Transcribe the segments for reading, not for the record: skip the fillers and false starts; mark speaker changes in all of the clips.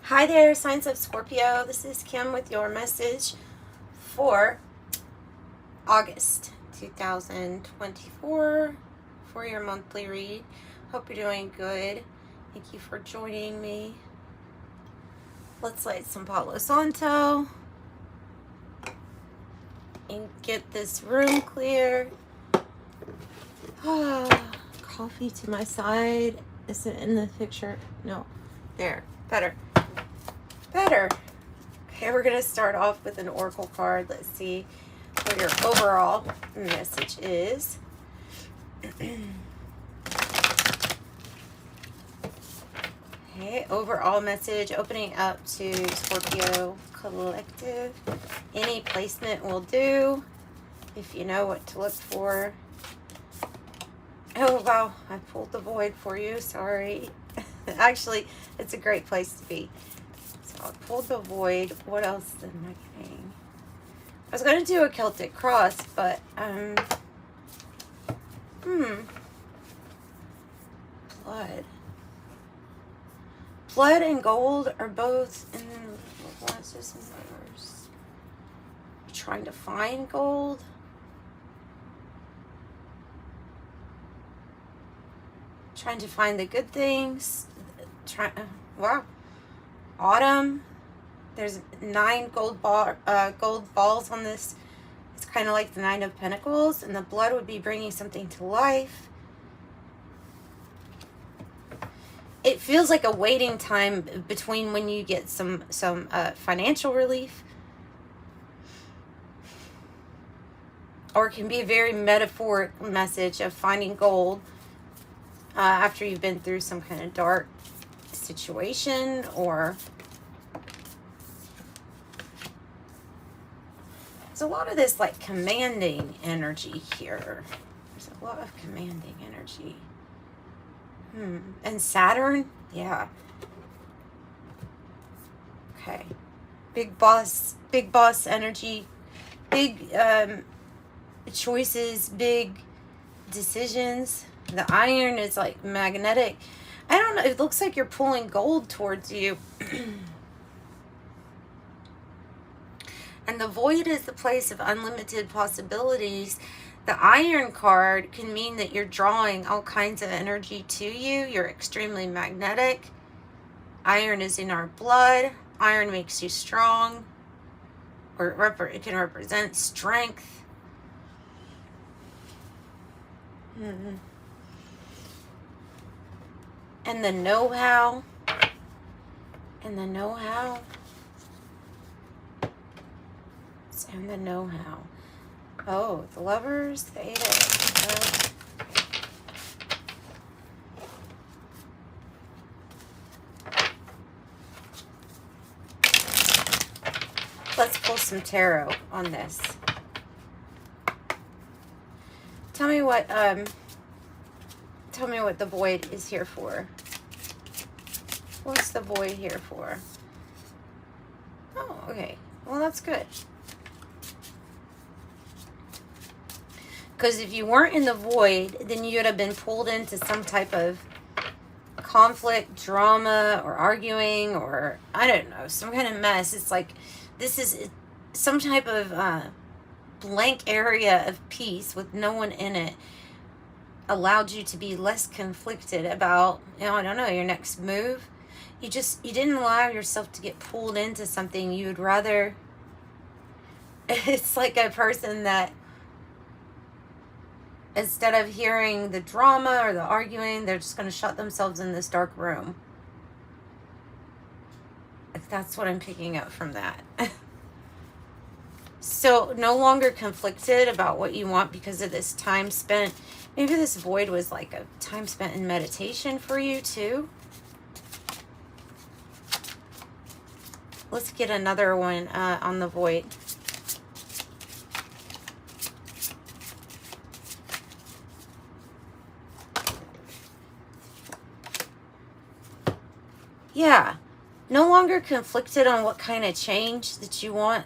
Speaker 1: Hi there, signs of Scorpio. This is Kim with your message for August 2024 for your monthly read. Hope you're doing good. Thank you for joining me. Let's light some Palo Santo and get this room clear. Coffee to my side. Is it in the picture? No. There. Better. Okay, we're going to start off with an oracle card. Let's see what your overall message is. Okay, overall message, opening up to Scorpio Collective. Any placement will do if you know what to look for. Oh, wow, I pulled the void for you. Sorry. Actually, it's a great place to be. So I pulled the void. What else am I getting? I was going to do a Celtic cross, but, Blood and gold are both in glasses and letters. You're trying to find gold. Trying to find the good things. Wow. Autumn. There's 9 gold balls on this. It's kind of like the 9 of Pentacles, and the blood would be bringing something to life. It feels like a waiting time between when you get some financial relief, or it can be a very metaphoric message of finding gold after you've been through some kind of dark situation, or there's a lot of this like commanding energy here. There's a lot of commanding energy. And Saturn, yeah. Okay. Big boss energy, big choices, big decisions. The iron is like magnetic. I don't know, it looks like you're pulling gold towards you. And the void is the place of unlimited possibilities. The iron card can mean that you're drawing all kinds of energy to you. You're extremely magnetic. Iron is in our blood. Iron makes you strong. Or it can represent strength. And the know-how. And the know-how. And the know-how. Oh, the Lovers, the 8 of Let's pull some tarot on this. Tell me what the void is here for. What's the void here for? Oh, okay. Well, that's good. Because if you weren't in the void, then you would have been pulled into some type of conflict, drama, or arguing, or I don't know, some kind of mess. It's like this is some type of blank area of peace with no one in it allowed you to be less conflicted about, I don't know, your next move. You didn't allow yourself to get pulled into something. You would rather, it's like a person that instead of hearing the drama or the arguing, they're just going to shut themselves in this dark room. That's what I'm picking up from that. So no longer conflicted about what you want because of this time spent. Maybe this void was like a time spent in meditation for you too. Let's get another one on the void. Yeah, no longer conflicted on what kind of change that you want.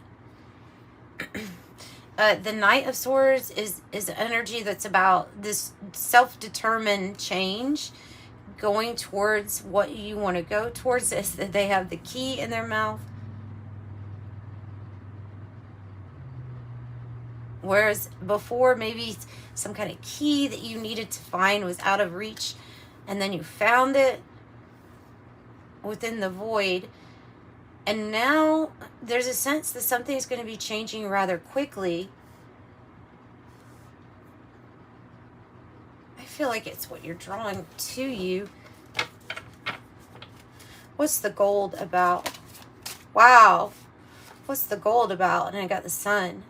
Speaker 1: The Knight of Swords is energy that's about this self-determined change, going towards what you want to go towards, is that they have the key in their mouth. Whereas before, maybe some kind of key that you needed to find was out of reach, and then you found it within the void. And now there's a sense that something's going to be changing rather quickly. I feel like it's what you're drawing to you. What's the gold about? Wow. What's the gold about? And I got the sun.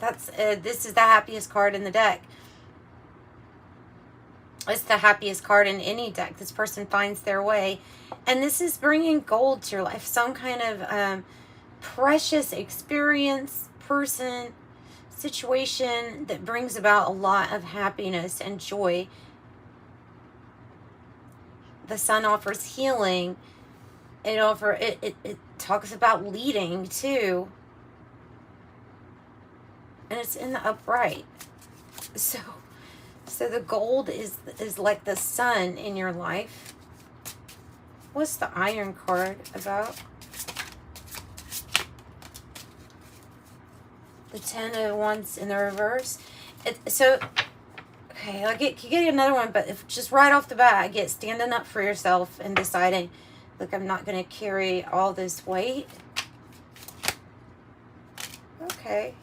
Speaker 1: This is the happiest card in the deck. It's the happiest card in any deck. This person finds their way. And this is bringing gold to your life. Some kind of precious experience, person, situation that brings about a lot of happiness and joy. The sun offers healing. It talks about leading too. And it's in the upright. So the gold is like the sun in your life. What's the Iron card about? The 10 of Wands in the reverse. Okay, I get another one, but if just right off the bat, I get standing up for yourself and deciding, look, I'm not going to carry all this weight. Okay.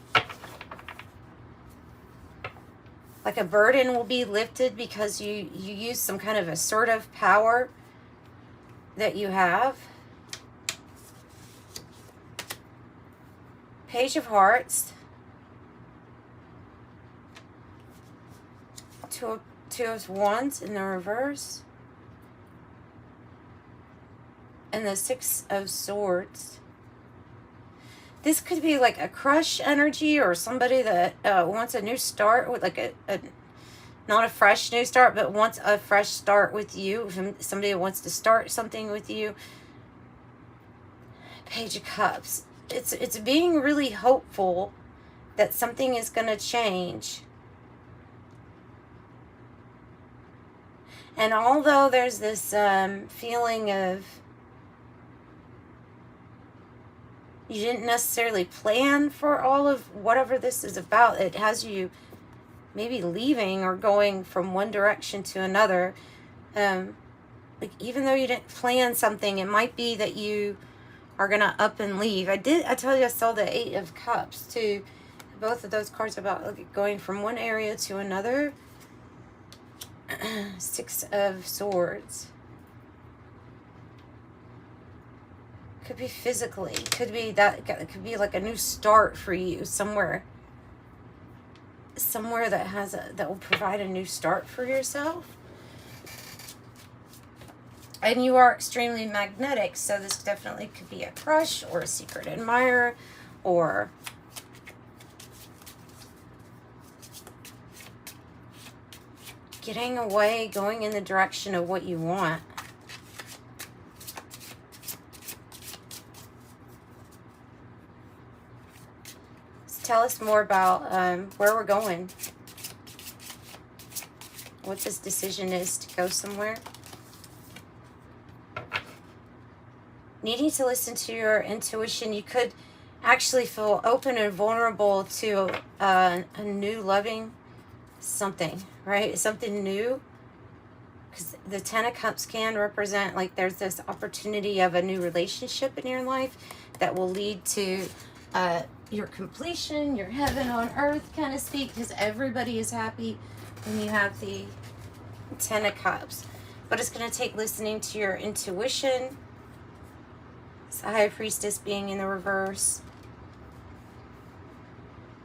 Speaker 1: Like a burden will be lifted because you use some kind of assertive power that you have. Page of Hearts. Two of Wands in the reverse. And the 6 of Swords. This could be like a crush energy, or somebody that wants a new start with like a not a fresh new start, but wants a fresh start with you. Somebody who wants to start something with you. Page of Cups. It's being really hopeful that something is going to change. And although there's this feeling of you didn't necessarily plan for all of whatever this is about, it has you maybe leaving or going from one direction to another. Like even though you didn't plan something, it might be that you are going to up and leave. I told you I saw the 8 of Cups too. Both of those cards about like going from one area to another. 6 of Swords. Could be physically. Could be that. It could be like a new start for you somewhere. Somewhere that will provide a new start for yourself. And you are extremely magnetic, so this definitely could be a crush or a secret admirer, or getting away, going in the direction of what you want. Tell us more about where we're going. What this decision is to go somewhere. Needing to listen to your intuition. You could actually feel open and vulnerable to a new loving something, right? Something new. Because the 10 of Cups can represent like there's this opportunity of a new relationship in your life that will lead to your completion, your heaven on earth kind of speak, because everybody is happy when you have the 10 of Cups. But it's going to take listening to your intuition. It's the High Priestess being in the reverse.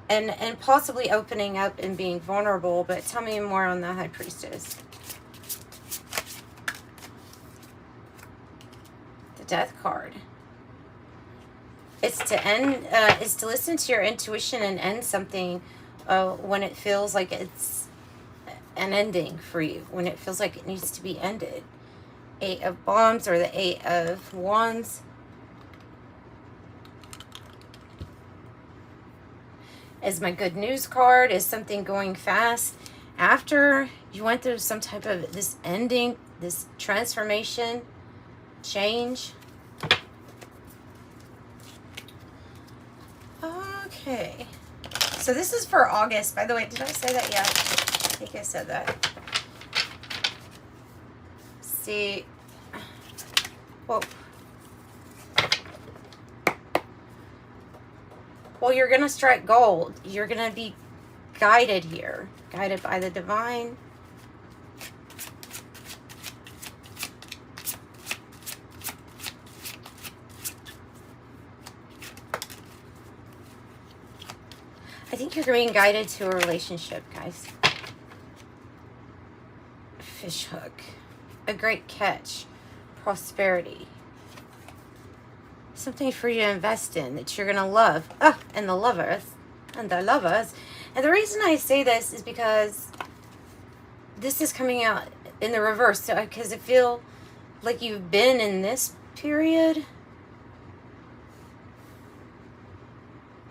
Speaker 1: And possibly opening up and being vulnerable. But tell me more on the High Priestess. The Death card. It's to end. It's to listen to your intuition and end something when it feels like it's an ending for you. When it feels like it needs to be ended. 8 of Wands or the 8 of Wands. Is my good news card. Is something going fast? After You went through some type of this ending, this transformation, change. Okay. So this is for August. By the way, did I say that? Yeah, I think I said that. See. Whoa. Well, you're going to strike gold. You're going to be guided here. Guided by the divine. I think you're being guided to a relationship, guys. Fish hook. A great catch. Prosperity. Something for you to invest in that you're going to love. And the lovers. And the lovers. And the reason I say this is because this is coming out in the reverse. So, because I feel like you've been in this period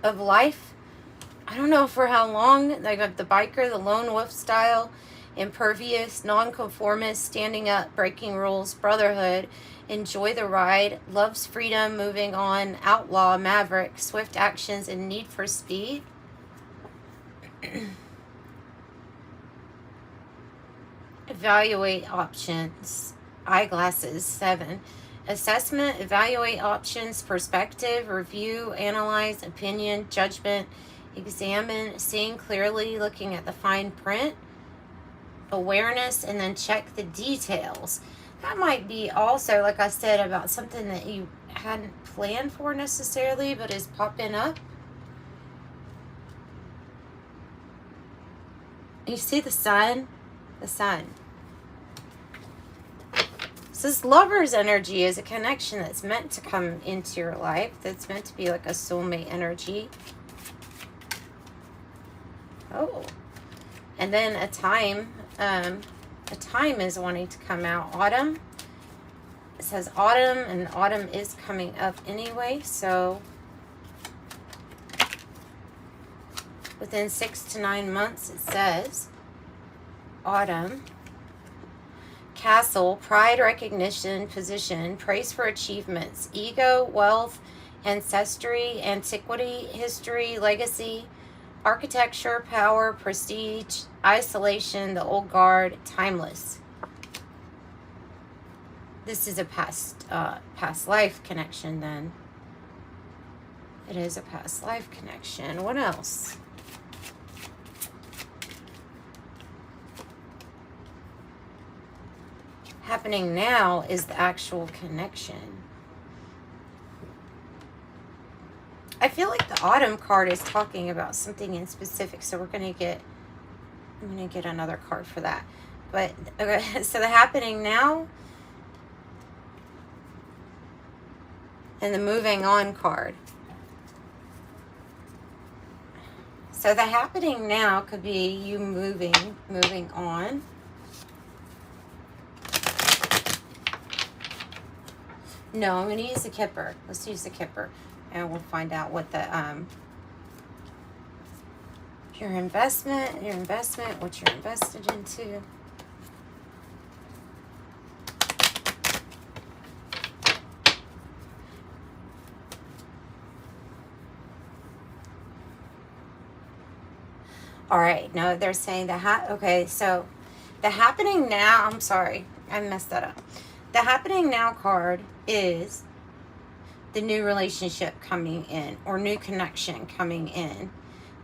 Speaker 1: of life. I don't know for how long. Like the biker, the lone wolf style, impervious, nonconformist, standing up, breaking rules, brotherhood, enjoy the ride, loves freedom, moving on, outlaw, maverick, swift actions, and need for speed. Evaluate options. Eyeglasses, 7. Assessment, evaluate options, perspective, review, analyze, opinion, judgment, examine, seeing clearly, looking at the fine print, awareness, and then check the details. That might be also, like I said, about something that you hadn't planned for necessarily, but is popping up. You see the sun? The sun. So this lover's energy is a connection that's meant to come into your life. That's meant to be like a soulmate energy. Oh. And then a time is wanting to come out. Autumn. It says autumn, and autumn is coming up anyway. So within 6 to 9 months, it says autumn. Castle, pride, recognition, position, praise for achievements, ego, wealth, ancestry, antiquity, history, legacy, architecture, power, prestige, isolation, the old guard, timeless. This is a past life connection then. It is a past life connection. What else? Happening now is the actual connection. I feel like the autumn card is talking about something in specific, so I'm going to get another card for that. But okay, so the happening now and the moving on card. So the happening now could be you moving on. No, I'm going to use the Kipper. Let's use the Kipper. And we'll find out what the, your investment, what you're invested into. All right, no, they're saying okay, so the happening now, I'm sorry, I messed that up. The happening now card is the new relationship coming in or new connection coming in.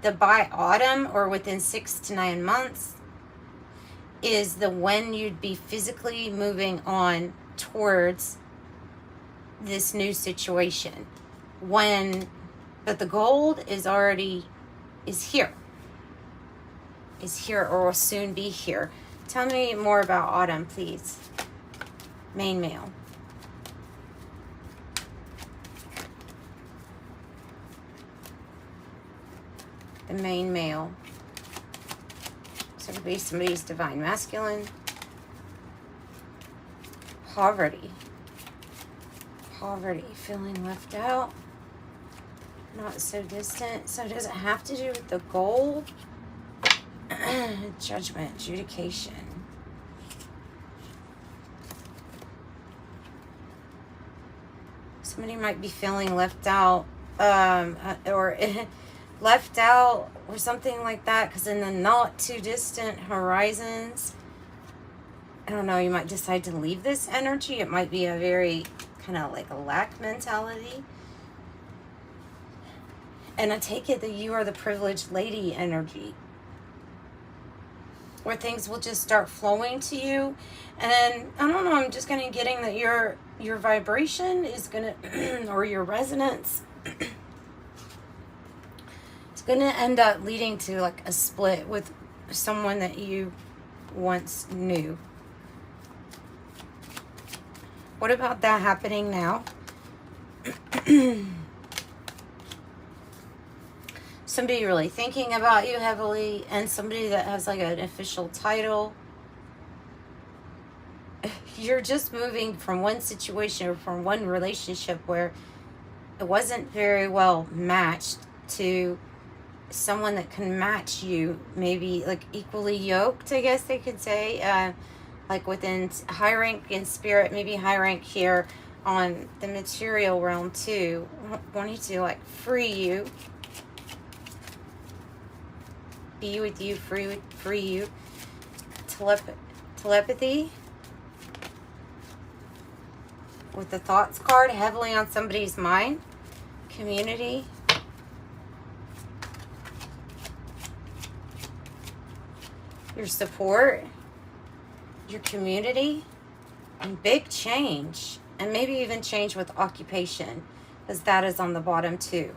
Speaker 1: The by autumn or within 6 to 9 months is the when you'd be physically moving on towards this new situation. But the gold is here or will soon be here. Tell me more about autumn, please. Main male. The main male. So it could be somebody's divine masculine. Poverty. Feeling left out. Not so distant. So does it have to do with the gold? Judgment, adjudication. Somebody might be feeling left out, or left out or something like that, because in the not too distant horizons, I don't know, you might decide to leave this energy. It might be a very kind of like a lack mentality. And I take it that you are the privileged lady energy, where things will just start flowing to you. And I don't know, I'm just kind of getting that your vibration is going to, or your resonance, it's going to end up leading to like a split with someone that you once knew. What about that happening now? Somebody really thinking about you heavily, and somebody that has like an official title. You're just moving from one situation or from one relationship where it wasn't very well matched to someone that can match you, maybe like equally yoked, I guess they could say, like within high rank in spirit, maybe high rank here on the material realm too, wanting to like free you, be with you, free you. Telepathy with the thoughts card, heavily on somebody's mind. Community. Your support. Your community. And big change. And maybe even change with occupation, because that is on the bottom too.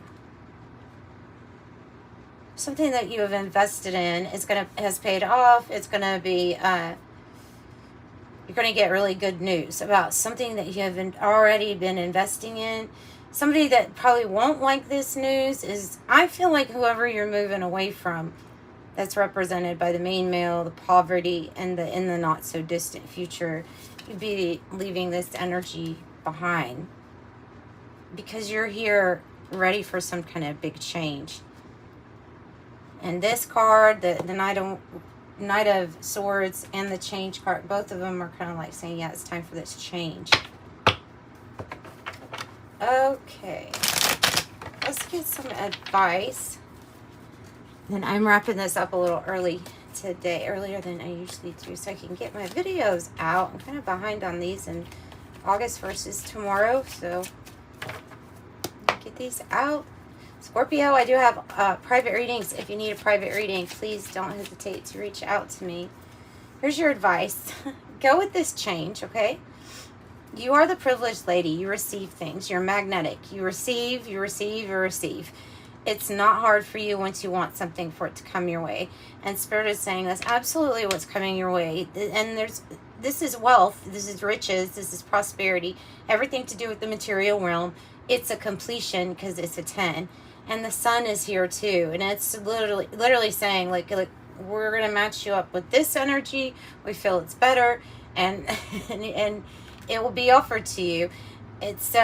Speaker 1: Something that you have invested in has paid off. It's gonna be you're gonna get really good news about something that you have already been investing in. Somebody that probably won't like this news is, I feel like whoever you're moving away from, that's represented by the main male, the poverty, and in the not so distant future, you'd be leaving this energy behind because you're here ready for some kind of big change. And this card, the Knight of Swords and the Change card, both of them are kind of like saying, yeah, it's time for this change. Okay. Let's get some advice. Then I'm wrapping this up a little early today, earlier than I usually do, so I can get my videos out. I'm kind of behind on these, and August 1st is tomorrow, so get these out. Scorpio, I do have private readings. If you need a private reading, please don't hesitate to reach out to me. Here's your advice. Go with this change, okay? You are the privileged lady. You receive things. You're magnetic. You receive, you receive, you receive. It's not hard for you once you want something for it to come your way. And Spirit is saying that's absolutely what's coming your way. And this is wealth. This is riches. This is prosperity. Everything to do with the material realm. It's a completion because it's a 10. And the sun is here too. And it's literally saying like we're going to match you up with this energy. We feel it's better. And it will be offered to you. It's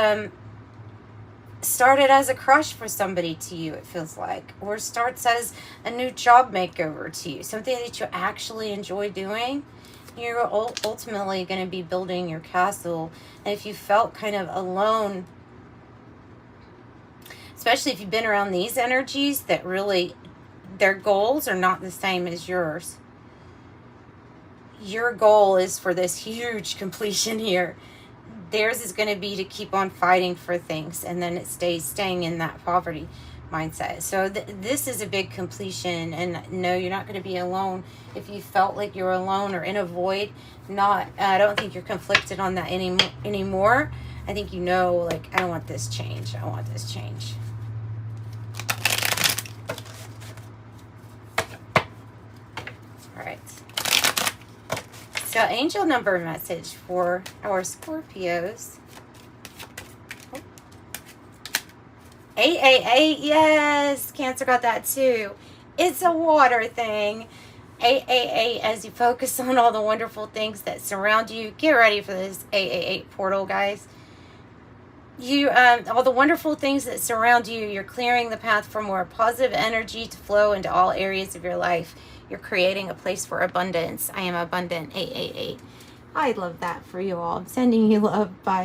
Speaker 1: started as a crush for somebody to you, it feels like. Or starts as a new job makeover to you. Something that you actually enjoy doing. You're ultimately going to be building your castle. And if you felt kind of alone, especially if you've been around these energies that really, their goals are not the same as yours. Your goal is for this huge completion here. Theirs is going to be to keep on fighting for things, and then it staying in that poverty mindset. So this is a big completion, and no, you're not going to be alone. If you felt like you're alone or in a void, I don't think you're conflicted on that anymore. I think you know, like, I want this change. I want this change. All right. So angel number message for our Scorpios. 888, yes, Cancer got that too. It's a water thing. 888, as you focus on all the wonderful things that surround you. Get ready for this 888 portal, guys. All the wonderful things that surround you, you're clearing the path for more positive energy to flow into all areas of your life. You're creating a place for abundance. I am abundant, 888. I love that for you all. I'm sending you love. Bye.